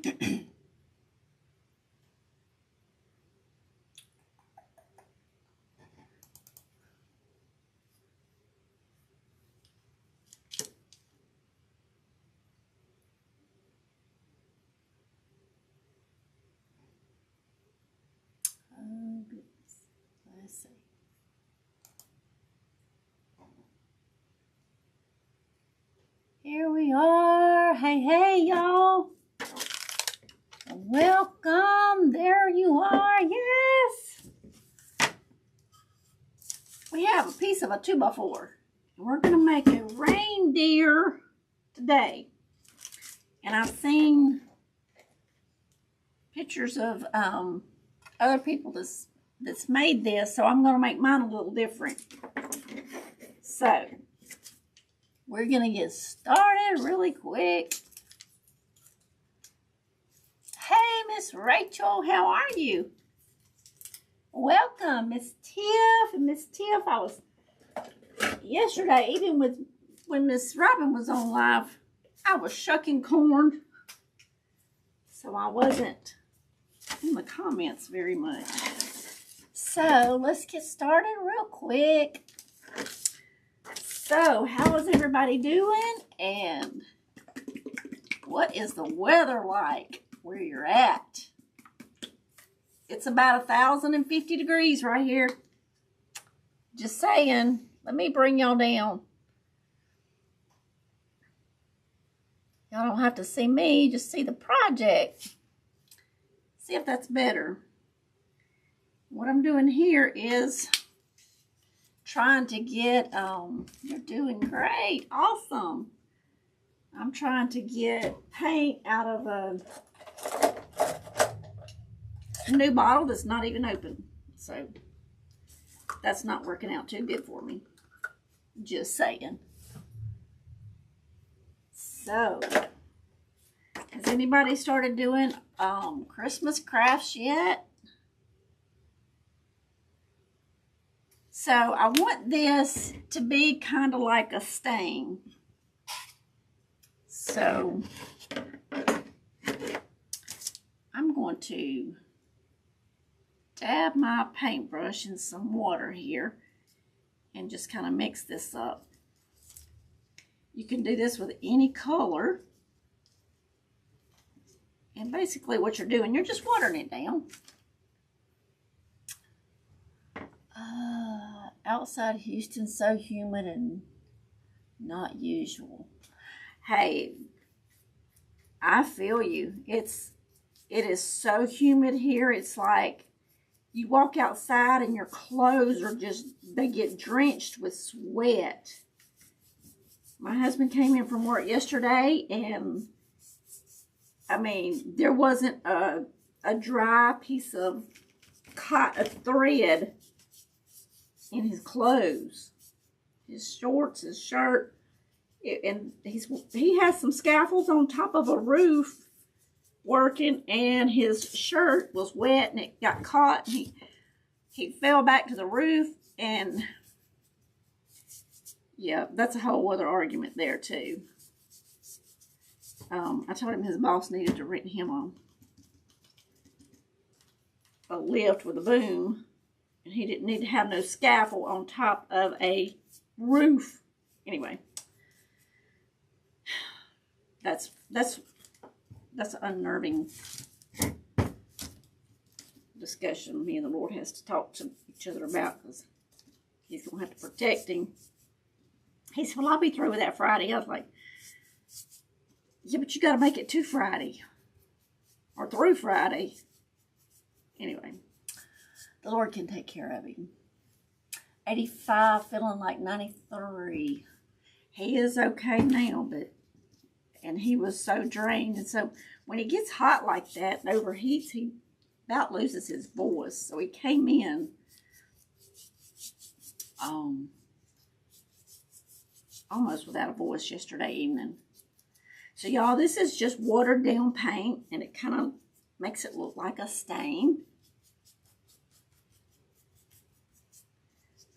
Let's see. Here we are. Hey, hey, y'all. Welcome. There you are. Yes. We have a piece of a 2x4. And we're going to make a reindeer today. And I've seen pictures of other people that's made this, so I'm going to make mine a little different. So, we're going to get started really quick. Hey, Miss Rachel, how are you? Welcome, Miss Tiff. And Miss Tiff, I was yesterday, even when Miss Robin was on live, I was shucking corn, so I wasn't in the comments very much. So let's get started real quick. So how is everybody doing? And what is the weather like where you're at? It's about 1,050 degrees right here. Just saying. Let me bring y'all down. Y'all don't have to see me, just see the project. See if that's better. What I'm doing here is trying to get, you're doing great, awesome. I'm trying to get paint out of a new bottle that's not even open. So that's not working out too good for me. Just saying. So, has anybody started doing Christmas crafts yet? So, I want this to be kind of like a stain. So, I'm going to dab my paintbrush in some water here and just kind of mix this up. You can do this with any color. And basically what you're doing, you're just watering it down. Outside Houston, so humid and not usual. Hey, I feel you. It is so humid here. It's like you walk outside and your clothes are just, they get drenched with sweat. My husband came in from work yesterday, and I mean, there wasn't a dry piece of thread in his clothes, his shorts, his shirt, and he has some scaffolds on top of a roof working, and his shirt was wet and it got caught. And he fell back to the roof, and yeah, that's a whole other argument there too. I told him his boss needed to rent him a lift with a boom, and he didn't need to have no scaffold on top of a roof. Anyway, that's an unnerving discussion me and the Lord has to talk to each other about, because he's gonna have to protect him. He said, well, I'll be through with that Friday. I was like, yeah, but you got to make it to Friday or through Friday. Anyway, the Lord can take care of him. 85, feeling like 93. He is okay now, and he was so drained. And so when he gets hot like that and overheats, he about loses his voice. So he came in almost without a voice yesterday evening. So y'all, this is just watered down paint, and it kind of makes it look like a stain.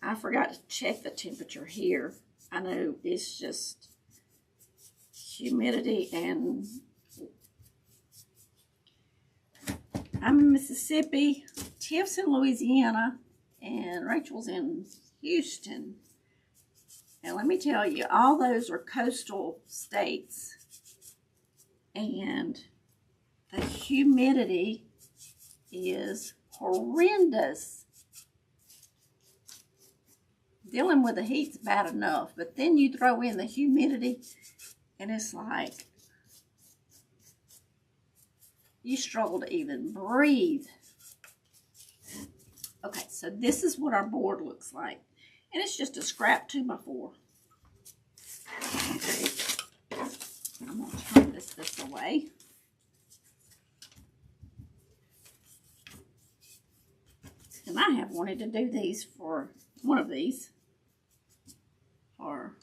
I forgot to check the temperature here. I know it's just humidity and I'm in Mississippi, Tiff's in Louisiana, and Rachel's in Houston. And let me tell you, all those are coastal states. And the humidity is horrendous. Dealing with the heat's bad enough, but then you throw in the humidity, and it's like you struggle to even breathe. Okay, so this is what our board looks like. And it's just a scrap 2x4. I'm going to turn this away. And I have wanted to do these for one of these for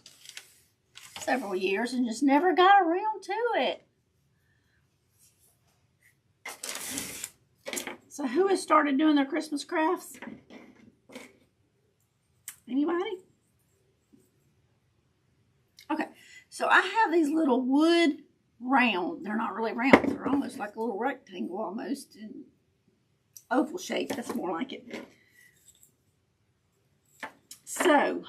several years and just never got around to it. So who has started doing their Christmas crafts? Anybody? Okay, so I have these little wood round. They're not really round. They're almost like a little rectangle almost. In oval shape. That's more like it. So,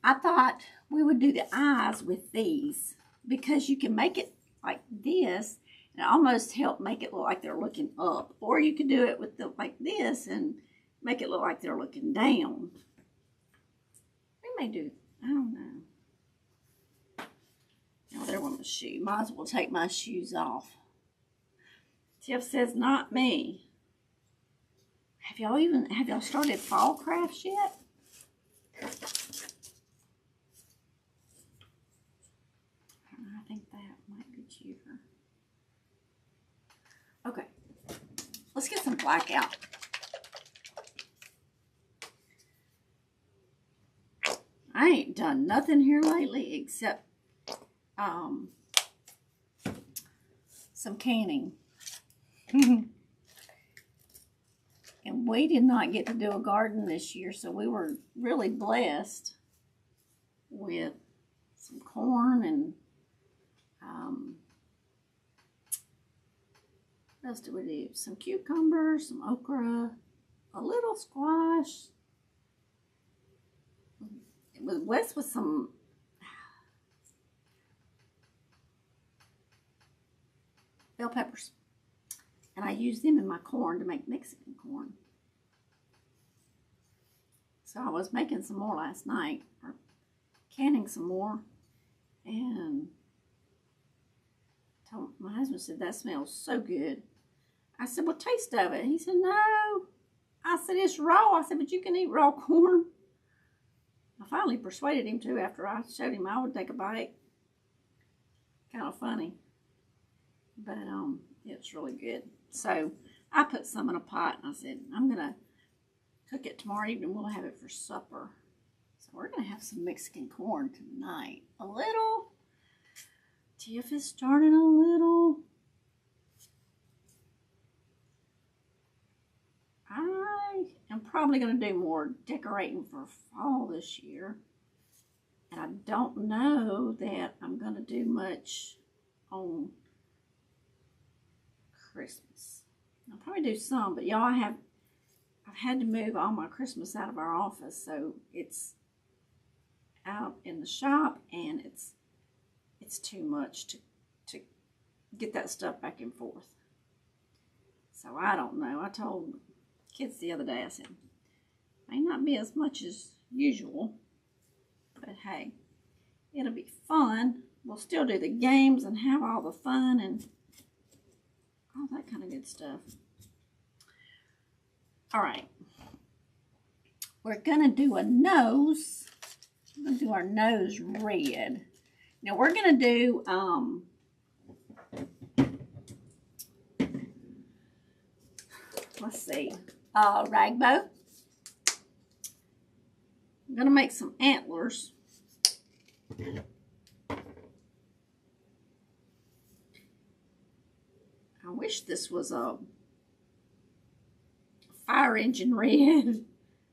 I thought we would do the eyes with these because you can make it like this and almost help make it look like they're looking up. Or you could do it with the like this and make it look like they're looking down. We may do, I don't know. Oh, there went my shoe. Might as well take my shoes off. Tiff says, not me. Have y'all started fall crafts yet? I think that might be cheaper. Okay, let's get some black out. I ain't done nothing here lately except some canning. And we did not get to do a garden this year, so we were really blessed with some corn and what else did we do? Some cucumbers, some okra, a little squash. It was blessed with some bell peppers. And I used them in my corn to make Mexican corn. So I was making some more last night, or canning some more. And my husband said, that smells so good. I said, well, taste of it. He said, no. I said, it's raw. I said, but you can eat raw corn. I finally persuaded him to after I showed him I would take a bite. Kind of funny. But it's really good. So I put some in a pot and I said, I'm going to cook it tomorrow evening. We'll have it for supper. So we're going to have some Mexican corn tonight. A little. Tiff is starting a little. I am probably going to do more decorating for fall this year. And I don't know that I'm going to do much on Christmas. I'll probably do some, but y'all, I've had to move all my Christmas out of our office, so it's out in the shop, and it's too much to get that stuff back and forth. So I don't know. I told kids the other day, I said, may not be as much as usual, but hey, it'll be fun. We'll still do the games and have all the fun and all that kind of good stuff. All right. We're going to do a nose. We're going to do our nose red. Now we're going to do, let's see, ragbow. I'm going to make some antlers. I wish this was a fire engine red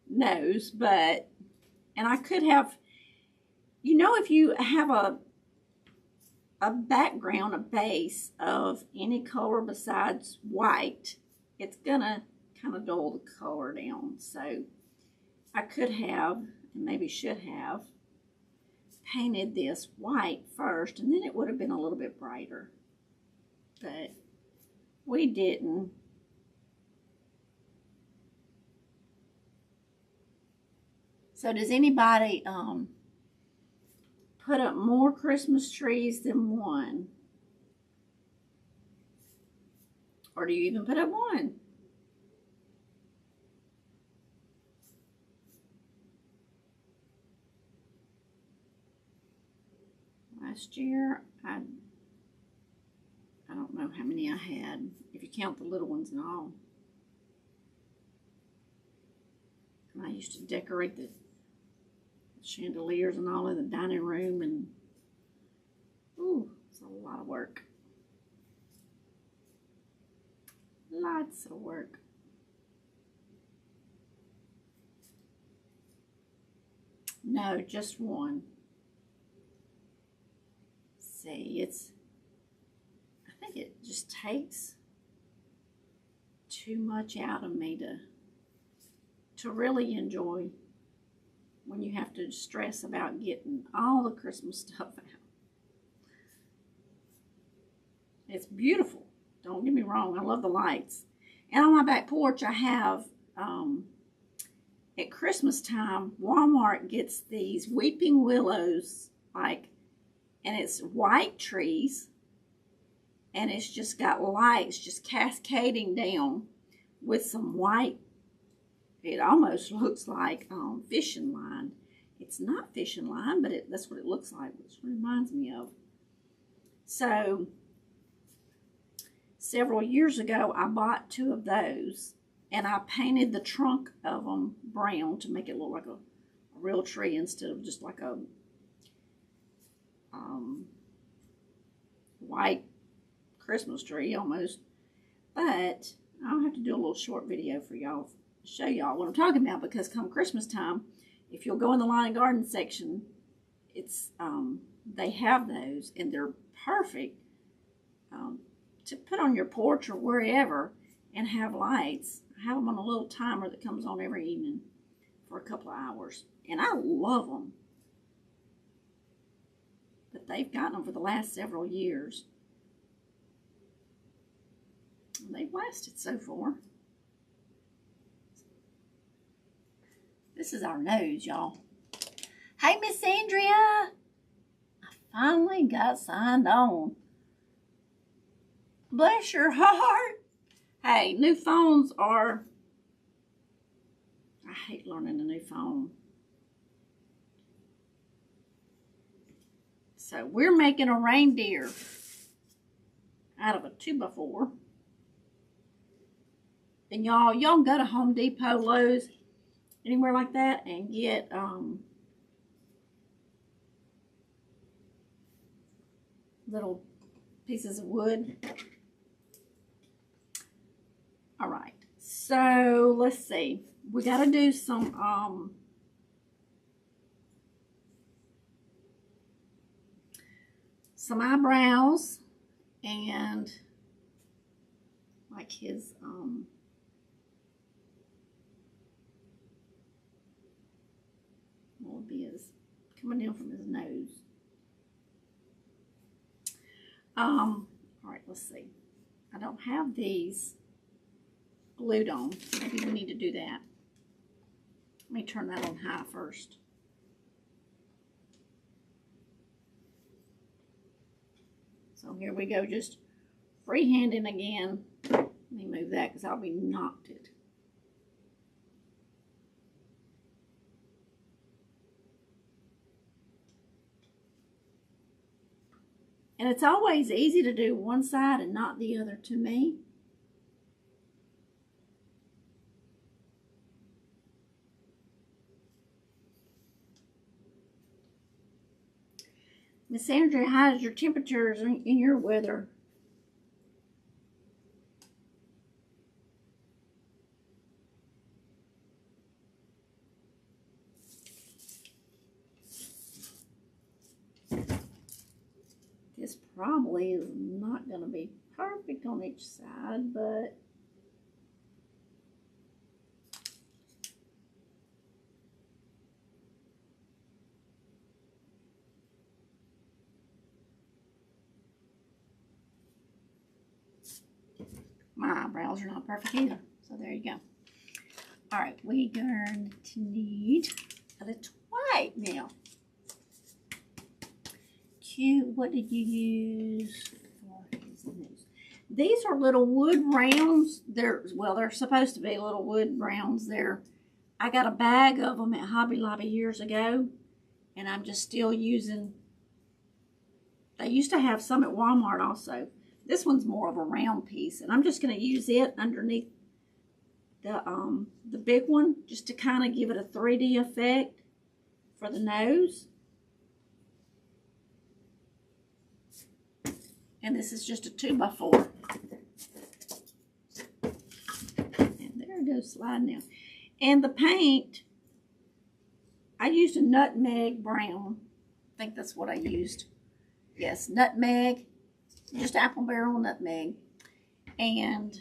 nose, but, and I could have, you know, if you have a a background, a base of any color besides white, it's gonna kind of dull the color down. So I could have, and maybe should have, painted this white first, and then it would have been a little bit brighter. But we didn't. So does anybody put up more Christmas trees than one? Or do you even put up one? Last year, I don't know how many I had, if you count the little ones and all. And I used to decorate the chandeliers and all in the dining room, and ooh, it's a lot of work. Lots of work. No, just one. See, I think it just takes too much out of me to really enjoy when you have to stress about getting all the Christmas stuff out. It's beautiful. Don't get me wrong. I love the lights. And on my back porch, I have, at Christmas time, Walmart gets these weeping willows, and it's white trees, and it's just got lights just cascading down with some white. It almost looks like fishing line. It's not fishing line, but that's what it looks like, which reminds me of. So, several years ago, I bought 2 of those, and I painted the trunk of them brown to make it look like a real tree instead of just like a white Christmas tree almost. But I'll have to do a little short video for y'all, show y'all what I'm talking about, because come Christmas time, if you'll go in the lawn and garden section, it's they have those, and they're perfect to put on your porch or wherever and have lights. I have them on a little timer that comes on every evening for a couple of hours, and I love them. But they've gotten them for the last several years. And they've lasted so far. This is our nose, y'all. Hey, Miss Andrea. I finally got signed on. Bless your heart. Hey, new phones are... I hate learning a new phone. So we're making a reindeer out of a 2x4. And y'all can go to Home Depot, Lowe's, anywhere like that, and get little pieces of wood. All right, so let's see. We got to do some eyebrows, and like his what will be his coming down from his nose. All right, let's see. I don't have these glued on. Maybe we need to do that. Let me turn that on high first. So here we go, just freehanding again. Let me move that because I'll be knocked it. And it's always easy to do one side and not the other to me. Miss Andrea, how's your temperatures in your weather? This probably is not going to be perfect on each side, but my eyebrows are not perfect either. So there you go. All right, we're going to need a little white now. Cute. What did you use for his nose? These are little wood rounds. They're supposed to be little wood rounds. I got a bag of them at Hobby Lobby years ago, and I'm just still using. They used to have some at Walmart also. This one's more of a round piece, and I'm just going to use it underneath the big one just to kind of give it a 3D effect for the nose. And this is just a 2x4. And there it goes sliding down. And the paint, I used a nutmeg brown. I think that's what I used. Yes, nutmeg. Just apple barrel nutmeg. And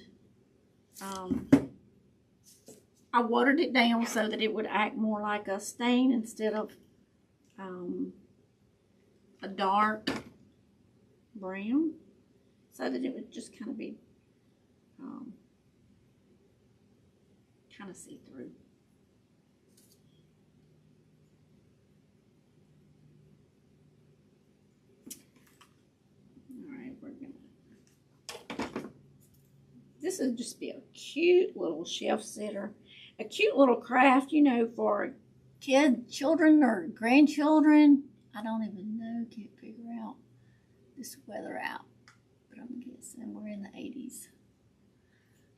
I watered it down so that it would act more like a stain instead of a dark brown, so that it would just kind of be kind of see-through. This would just be a cute little shelf sitter. A cute little craft, you know, for children or grandchildren. I don't even know, can't figure out this weather out. But I'm guessing we're in the 80s.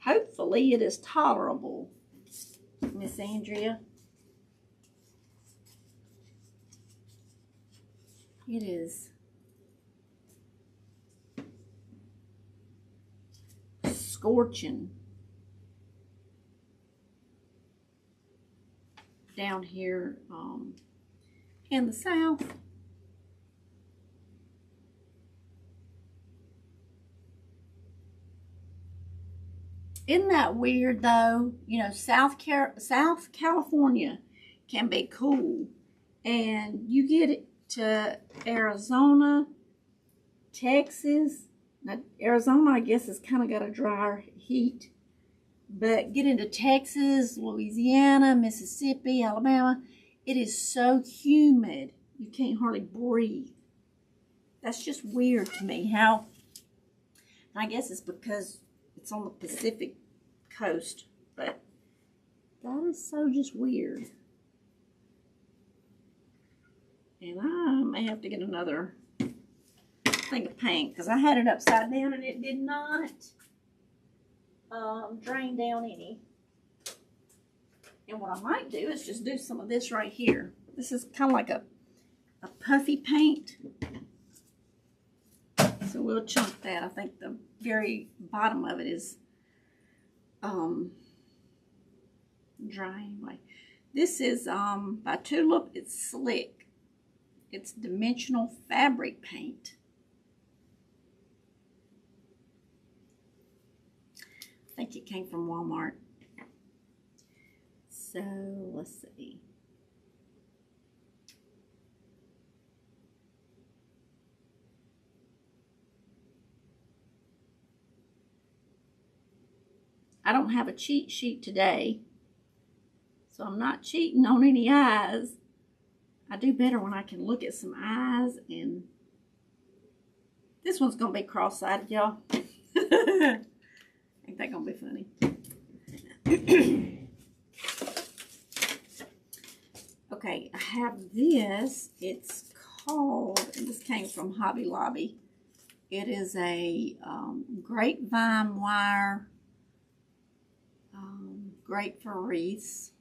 Hopefully it is tolerable, Miss Andrea. It is scorching down here in the south. Isn't that weird though? You know, South California can be cool, and you get it to Arizona, Texas. Now, Arizona, I guess, has kind of got a drier heat. But get into Texas, Louisiana, Mississippi, Alabama, it is so humid, you can't hardly breathe. That's just weird to me. How? I guess it's because it's on the Pacific coast, but that is so just weird. And I may have to get another thing of paint, because I had it upside down and it did not drain down any. And what I might do is just do some of this right here. This is kind of like a puffy paint. So we'll chunk that. I think the very bottom of it is dry anyway. This is by Tulip. It's slick. It's dimensional fabric paint. I think it came from Walmart. So let's see. I don't have a cheat sheet today, so I'm not cheating on any eyes. I do better when I can look at some eyes, and this one's gonna be cross-sided, y'all. Ain't that gonna be funny? Okay, I have this. It's called, and this came from Hobby Lobby. It is a grapevine wire, great for wreaths.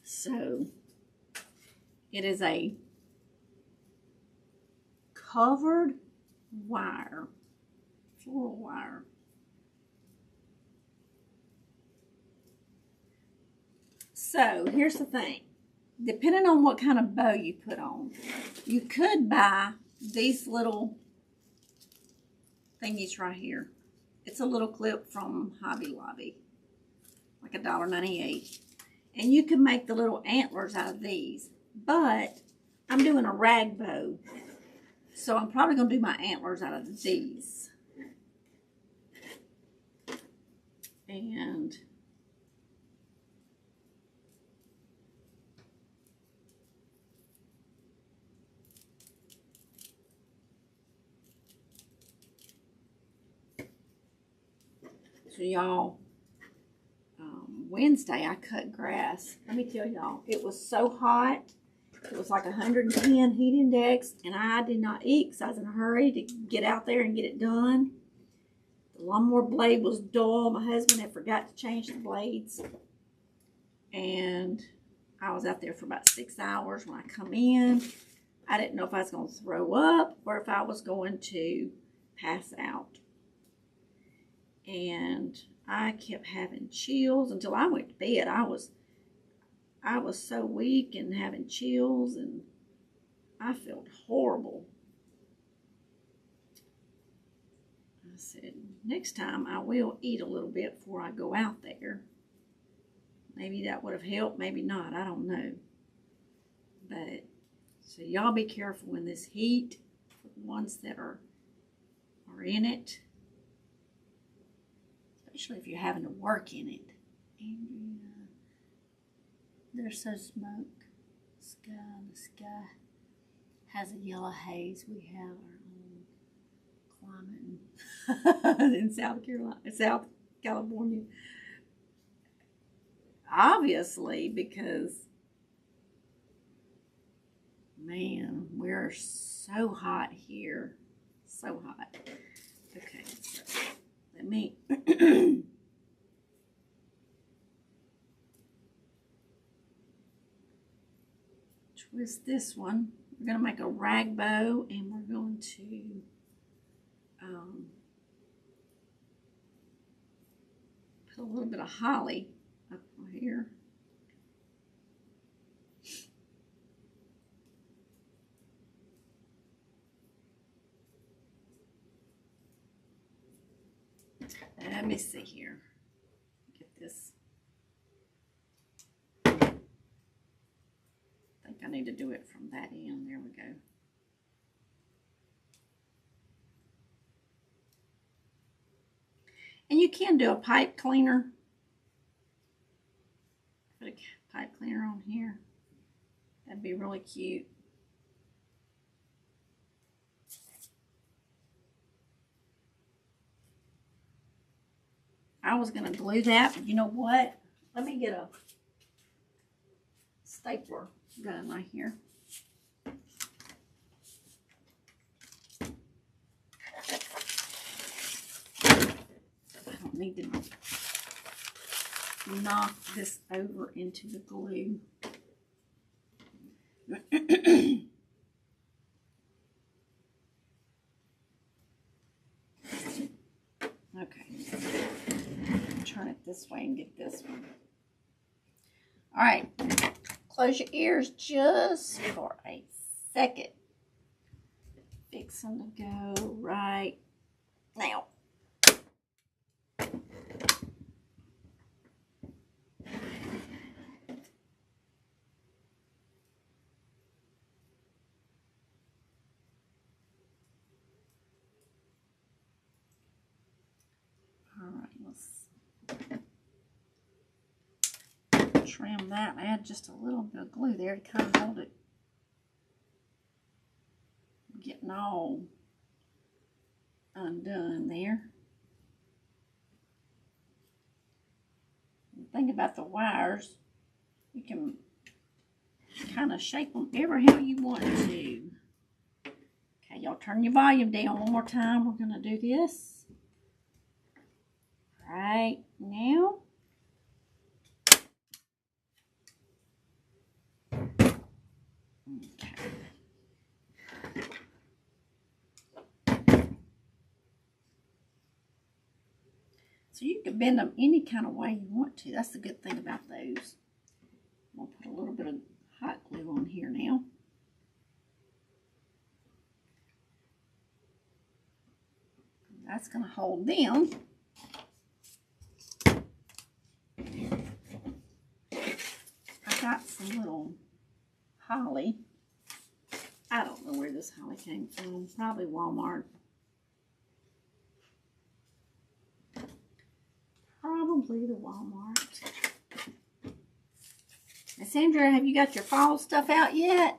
So it is a covered wire, floral wire. So here's the thing. Depending on what kind of bow you put on, you could buy these little thingies right here. It's a little clip from Hobby Lobby, like $1.98. And you can make the little antlers out of these. But I'm doing a rag bow, so I'm probably going to do my antlers out of these. And so y'all, Wednesday I cut grass. Let me tell y'all, it was so hot. It was like 110 heat index, and I did not eat because I was in a hurry to get out there and get it done. The lawnmower blade was dull. My husband had forgot to change the blades, and I was out there for about 6 hours. When I come in, I didn't know if I was going to throw up or if I was going to pass out. And I kept having chills until I went to bed. I was so weak and having chills, and I felt horrible. I said, next time I will eat a little bit before I go out there. Maybe that would have helped, maybe not, I don't know. But, so y'all be careful in this heat, for the ones that are in it. Especially if you're having to work in it. And there's so smoke. The sky has a yellow haze. We have our own climate in South California. Obviously, because, man, we're so hot here. So hot. Okay, so let me twist this one. We're going to make a rag bow, and we're going to put a little bit of holly up here. Let me see here. Get this. I think I need to do it from that end. There we go. And you can do a pipe cleaner. Put a pipe cleaner on here. That'd be really cute. I was going to glue that, but you know what? Let me get a stapler gun right here. I don't need to knock this over into the glue. Okay. Turn it this way and get this one. All right, close your ears just for a second. Fixing to go right now. All right, let's trim that and add just a little bit of glue there to kind of hold it. Getting all undone there. The thing about the wires, you can kind of shape them ever how you want to. Okay, y'all turn your volume down one more time. We're going to do this right now. Okay. So you can bend them any kind of way you want to. That's the good thing about those. I'm going to put a little bit of hot glue on here now. That's going to hold them. I got some little holly. I don't know where this holly came from. Probably Walmart. Probably the Walmart. Now, Sandra, have you got your fall stuff out yet?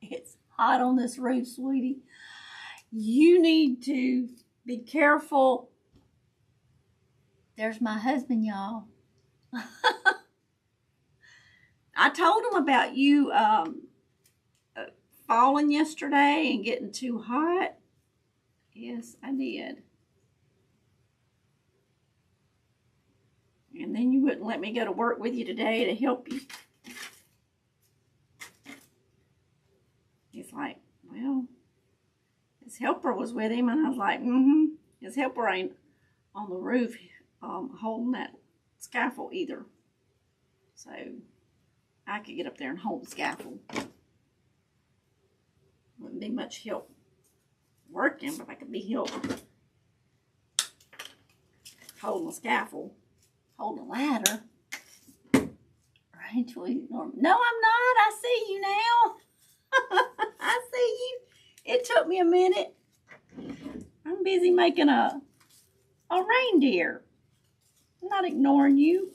It's hot on this roof, sweetie. You need to be careful. There's my husband, y'all. I told him about you falling yesterday and getting too hot. Yes, I did. And then you wouldn't let me go to work with you today to help you. He's like, well, his helper was with him, and I was like, his helper ain't on the roof holding that scaffold either. So I could get up there and hold the scaffold. Wouldn't be much help working, but I could be help holding the scaffold, holding the ladder. Rachel, no, I'm not. I see you now. I see you. It took me a minute. I'm busy making a reindeer. I'm not ignoring you.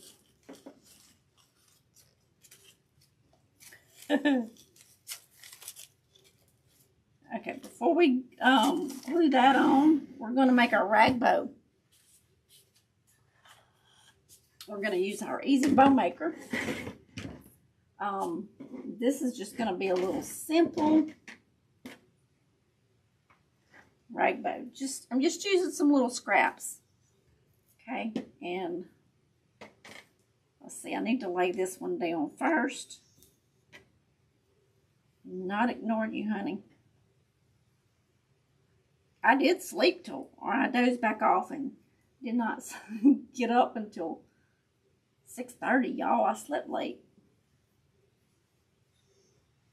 Okay, before we glue that on, we're going to make our rag bow. We're going to use our Easy Bow Maker. This is just going to be a little simple rag bow. I'm just using some little scraps. Okay, and let's see, I need to lay this one down first. Not ignoring you, honey. I did sleep or I dozed back off and did not get up until 6:30, y'all. I slept late.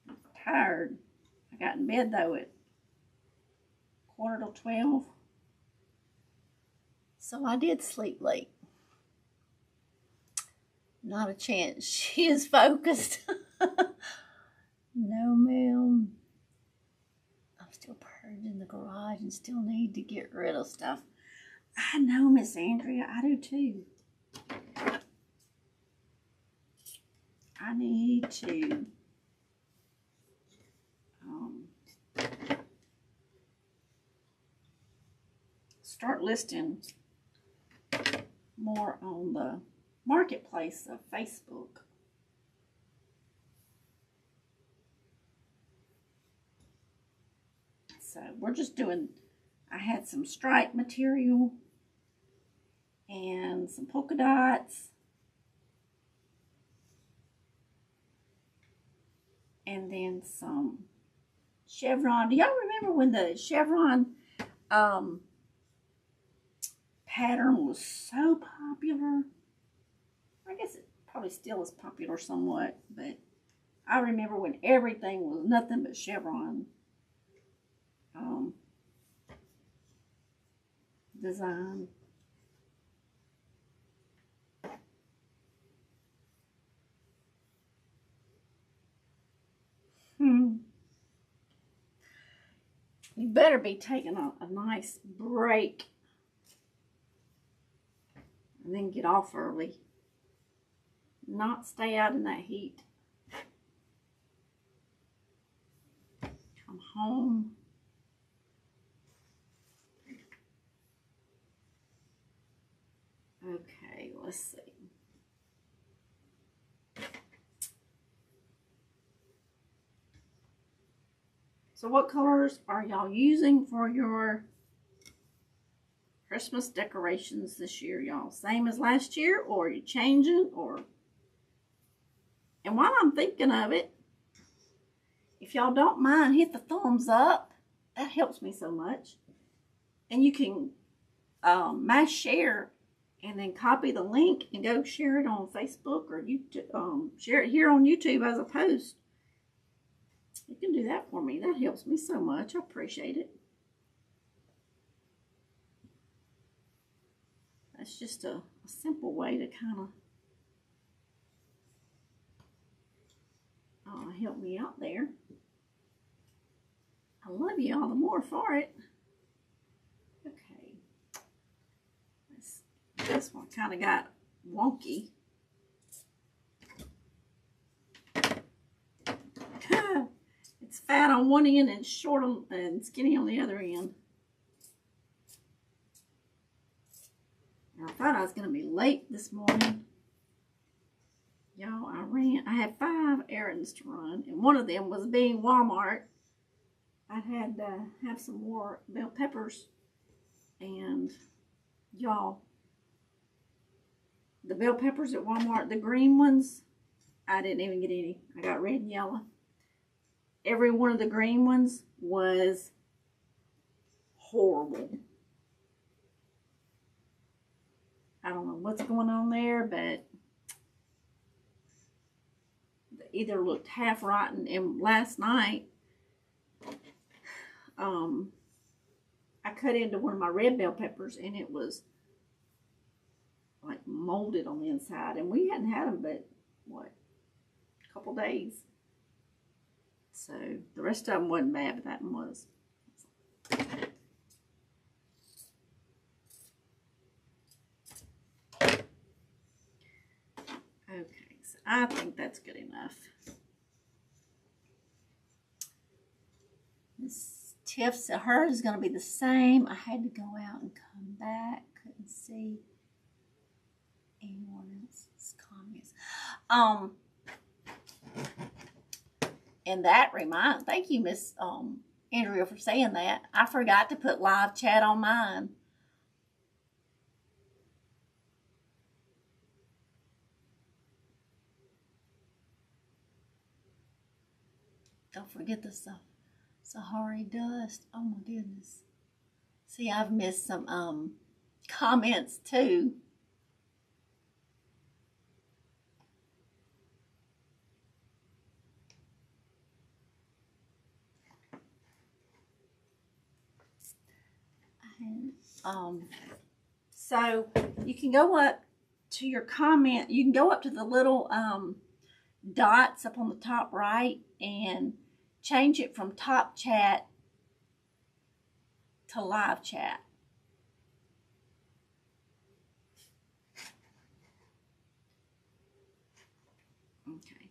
I'm tired. I got in bed though at 11:45. So I did sleep late. Not a chance. She is focused. No, ma'am. I'm still purging in the garage and still need to get rid of stuff. I know, Miss Andrea. I do too. I need to start listing more on the marketplace of Facebook. So we're just doing, I had some stripe material and some polka dots. And then some chevron. Do y'all remember when the chevron pattern was so popular? I guess it probably still is popular somewhat, but I remember when everything was nothing but chevron design. You better be taking a nice break and then get off early. Not stay out in that heat. Come home. Okay, let's see. So what colors are y'all using for your Christmas decorations this year, y'all? Same as last year, or are you changing? And while I'm thinking of it, if y'all don't mind, hit the thumbs up. That helps me so much. And you can mass share and then copy the link and go share it on Facebook or YouTube, share it here on YouTube as a post. You can do that for me. That helps me so much. I appreciate it. It's just a simple way to kind of help me out there. I love you all the more for it. Okay. This one kind of got wonky. It's fat on one end and short on and skinny on the other end. I thought I was going to be late this morning. Y'all, I had 5 errands to run, and one of them was being Walmart. I had to have some more bell peppers, and y'all, the bell peppers at Walmart, the green ones, I didn't even get any. I got red and yellow. Every one of the green ones was horrible. I don't know what's going on there, but they either looked half rotten. And last night, I cut into one of my red bell peppers, and it was like molded on the inside. And we hadn't had them but, what, a couple days. So the rest of them wasn't bad, but that one was. Okay, so I think that's good enough. This Tiff's, hers is going to be the same. I had to go out and come back. Couldn't see anyone else's comments. And that reminds, thank you, Miss Andrea, for saying that. I forgot to put live chat on mine. Don't forget the Sahara dust. Oh my goodness. See, I've missed some comments too. So you can go up to your comment. You can go up to the little dots up on the top right and change it from top chat to live chat. Okay.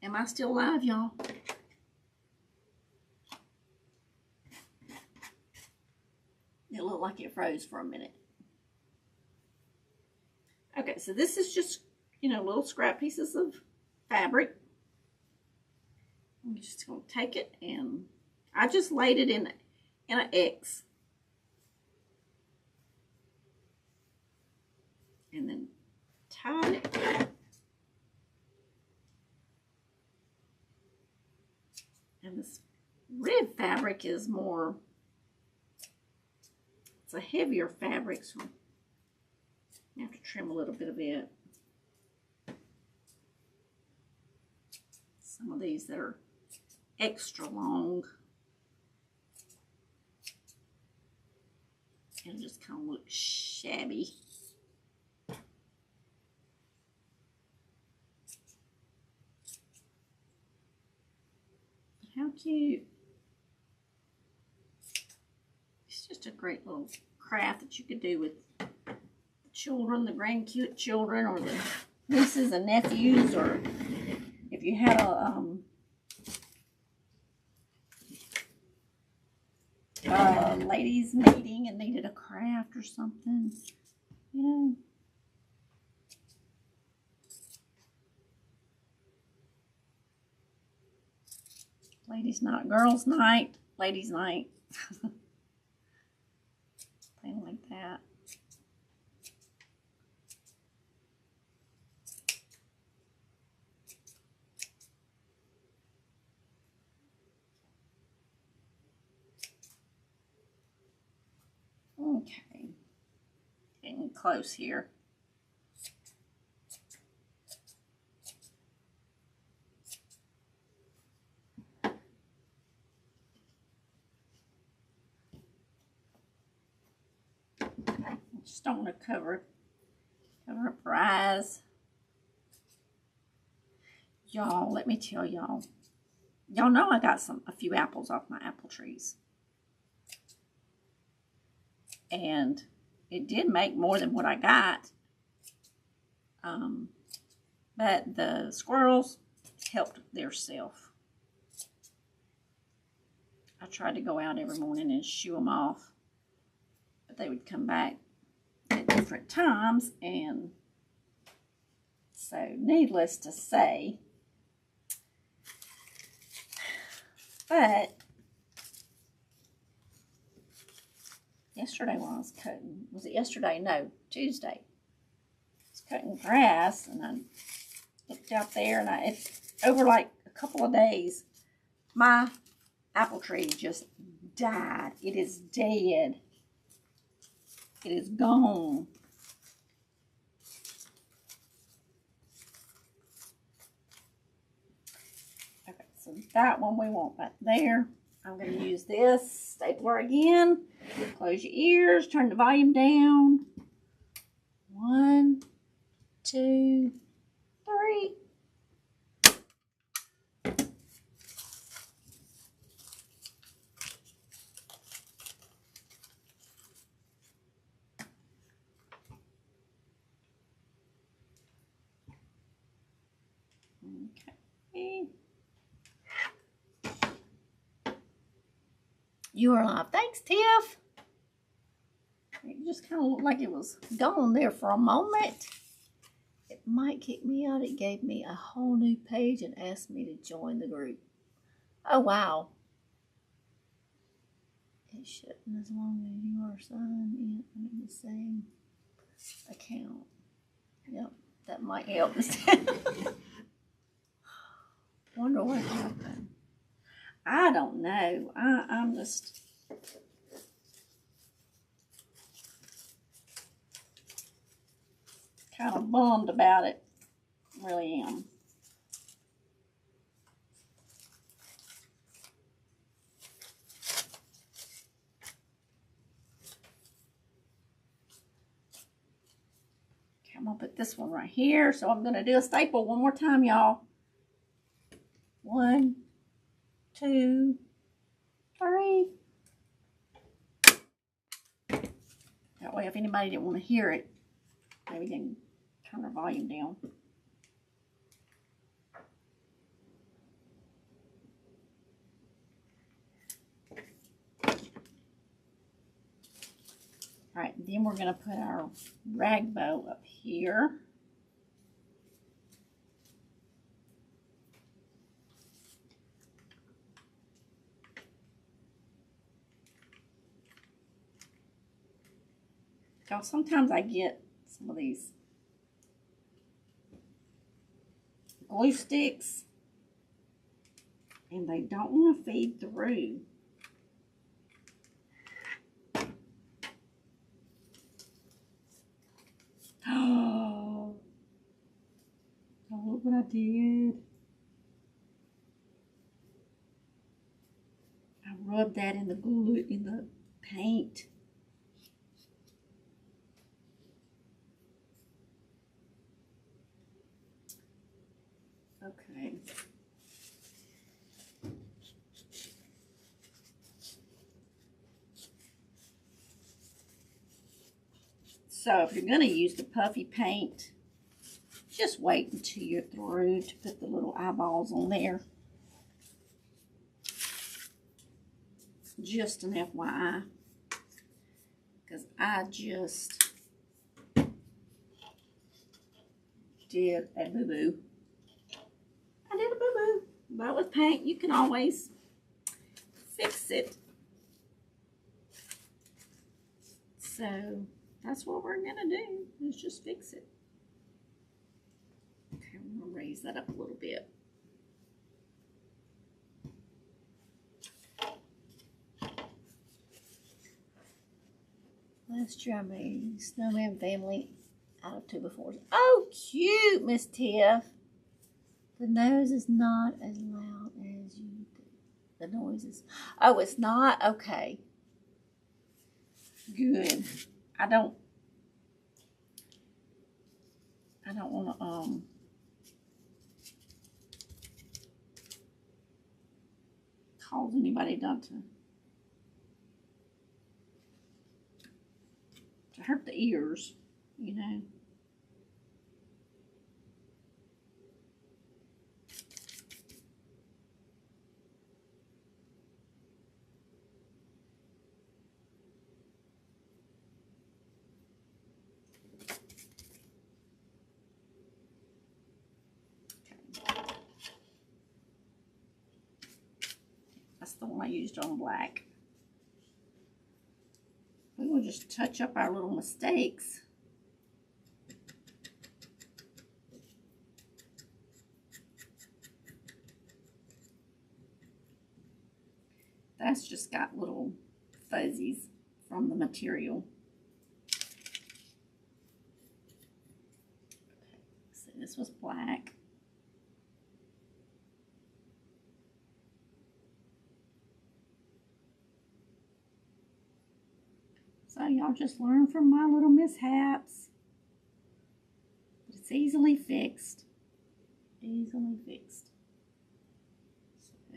Am I still live, y'all? It looked like it froze for a minute. Okay, so this is just, you know, little scrap pieces of fabric. I'm just going to take it, and I just laid it in an X. And then tied it. And this red fabric is more, it's a heavier fabric, so I have to trim a little bit of it. Some of these that are extra long, it'll just kind of look shabby. How cute. It's just a great little craft that you could do with children, the grandchildren, or the nieces and nephews, or if you had a ladies meeting and needed a craft or something, you know. Ladies night, girls night, ladies night. Thing like that. Okay, getting close here. Just just don't want to cover up her eyes. Y'all, let me tell y'all. Y'all know I got a few apples off my apple trees. And it did make more than what I got. But the squirrels helped theirself. I tried to go out every morning and shoo them off. But they would come back at different times. And so, needless to say, but yesterday when I was cutting, was it yesterday? No, Tuesday. I was cutting grass and I looked out there and it's over like a couple of days, my apple tree just died. It is dead. It is gone. Okay, so that one we want back there. I'm going to use this stapler again. Close your ears. Turn the volume down. 1, 2, 3. Okay. You are live. Thanks, Tiff. It just kind of looked like it was gone there for a moment. It might kick me out. It gave me a whole new page and asked me to join the group. Oh, wow. It shouldn't, as long as you are signed in under the same account. Yep, that might help. Wonder what happened. I don't know. I'm just kind of bummed about it. Really am. Okay, I'm gonna put this one right here. So I'm gonna do a staple one more time, y'all. 1, 2, 3. That way, if anybody didn't want to hear it, maybe they can turn the volume down. All right, then we're going to put our rag bow up here. Because sometimes I get some of these glue sticks and they don't want to feed through. Oh, look what I did. I rubbed that in the glue, in the paint. Okay. So if you're going to use the puffy paint, just wait until you're through to put the little eyeballs on there. Just an FYI. Because I just did a boo-boo. I did a boo-boo. But with paint, you can always fix it. So that's what we're going to do, is just fix it. Okay, I'm going to raise that up a little bit. Last year I made snowman family out of 2x4s. Oh, cute, Miss Tiff. The nose is not as loud as you do. The noise is... Oh, it's not? Okay. Good. I don't don't want to cause anybody not to hurt the ears, you know. That's the one I used on black. We will just touch up our little mistakes. That's just got little fuzzies from the material. So this was black. So y'all just learn from my little mishaps. But it's easily fixed. Easily fixed. So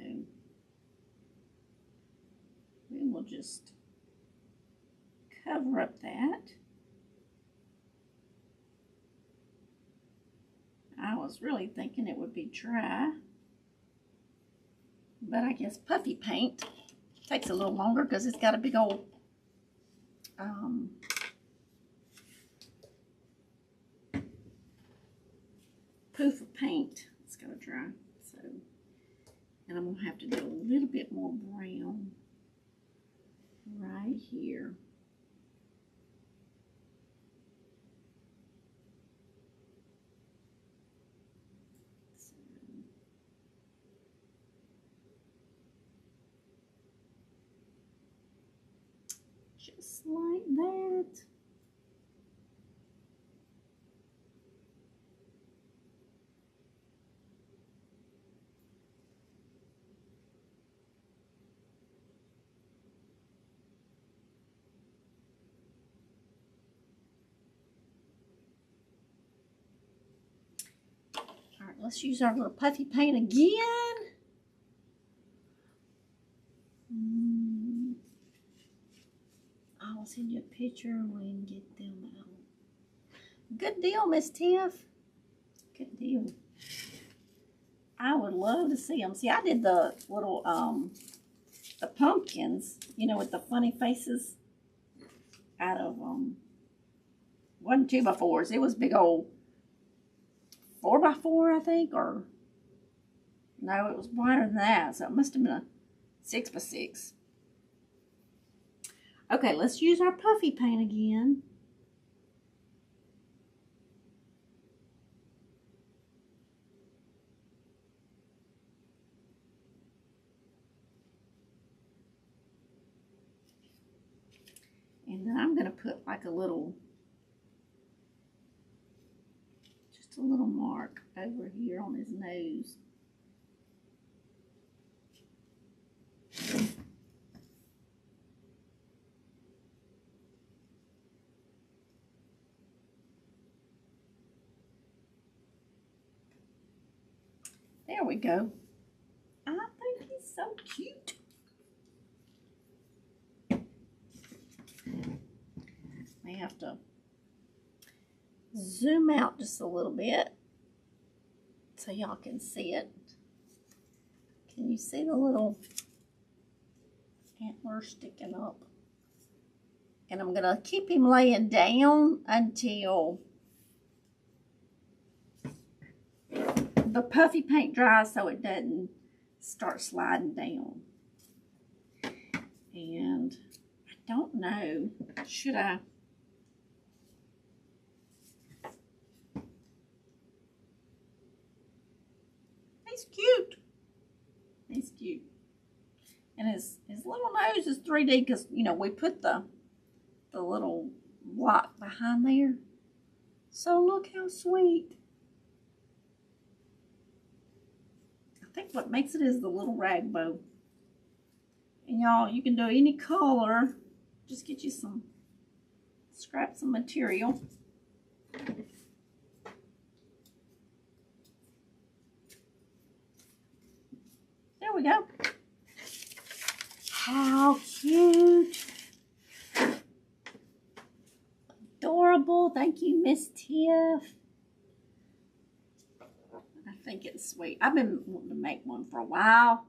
we will just cover up that. I was really thinking it would be dry. But I guess puffy paint takes a little longer because it's got a big old poof of paint. It's got to dry. So, and I'm going to have to do a little bit more brown right here. So, just like that. All right, let's use our little puffy paint again. I'll send you a picture when we can get them out. Good deal, Miss Tiff. Good deal. I would love to see them. See, I did the little, the pumpkins, you know, with the funny faces out of, wasn't 2x4s. It was big old 4x4, I think, or, no, it was wider than that, so it must have been a 6x6. Okay, let's use our puffy paint again. And then I'm going to put like a little, just a little mark over here on his nose. There we go. I think he's so cute. I have to zoom out just a little bit so y'all can see it. Can you see the little antler sticking up? And I'm going to keep him laying down until the puffy paint dries so it doesn't start sliding down. And I don't know, should I? He's cute. He's cute. And his little nose is 3D because, you know, we put the little block behind there. So look how sweet. I think what makes it is the little rag bow. And y'all, you can do any color. Just get you some scraps of material. we go. How cute. Adorable. Thank you, Miss Tiff. I think it's sweet. I've been wanting to make one for a while,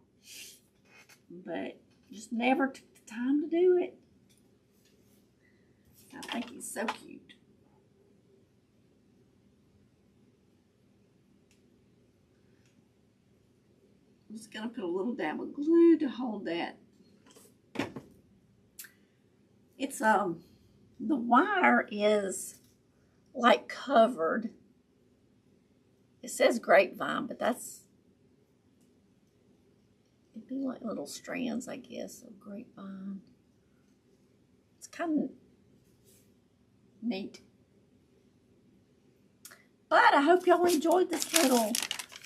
but just never took the time to do it. I think he's so cute. I'm just going to put a little dab of glue to hold that. It's, the wire is like covered. It says grapevine, but that's, it'd be like little strands, I guess, of grapevine. It's kind of neat. But I hope y'all enjoyed this little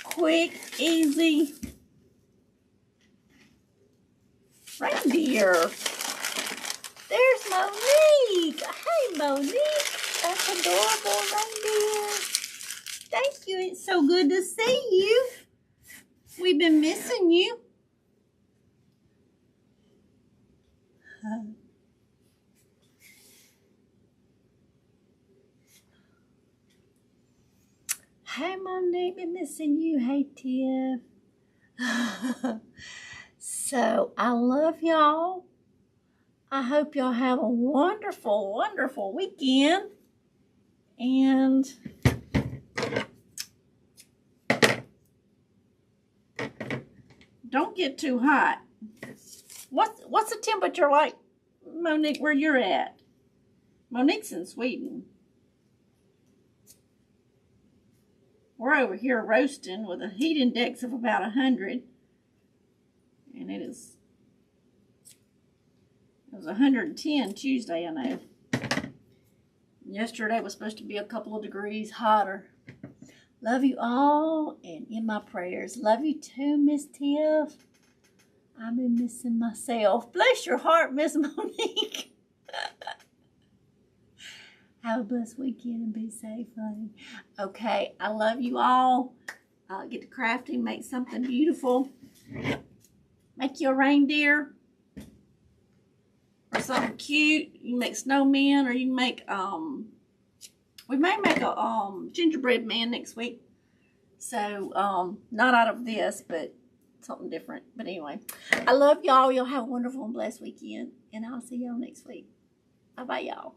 quick, easy reindeer. There's Monique. Hey, Monique. That's adorable reindeer. Thank you. It's so good to see you. We've been missing you. Hey, Monique. Been missing you. Hey, Tiff. So, I love y'all. I hope y'all have a wonderful, wonderful weekend. And don't get too hot. What's the temperature like, Monique, where you're at? Monique's in Sweden. We're over here roasting with a heat index of about 100. And it was 110 Tuesday, I know. Yesterday was supposed to be a couple of degrees hotter. Love you all, and in my prayers. Love you too, Miss Tiff. I've been missing myself. Bless your heart, Miss Monique. Have a blessed weekend and be safe, honey. Okay, I love you all. Get to crafting, make something beautiful. Make you a reindeer or something cute. You can make snowmen, or you can make, we may make a gingerbread man next week. So, not out of this, but something different. But anyway, I love y'all. Y'all have a wonderful and blessed weekend. And I'll see y'all next week. Bye-bye, y'all.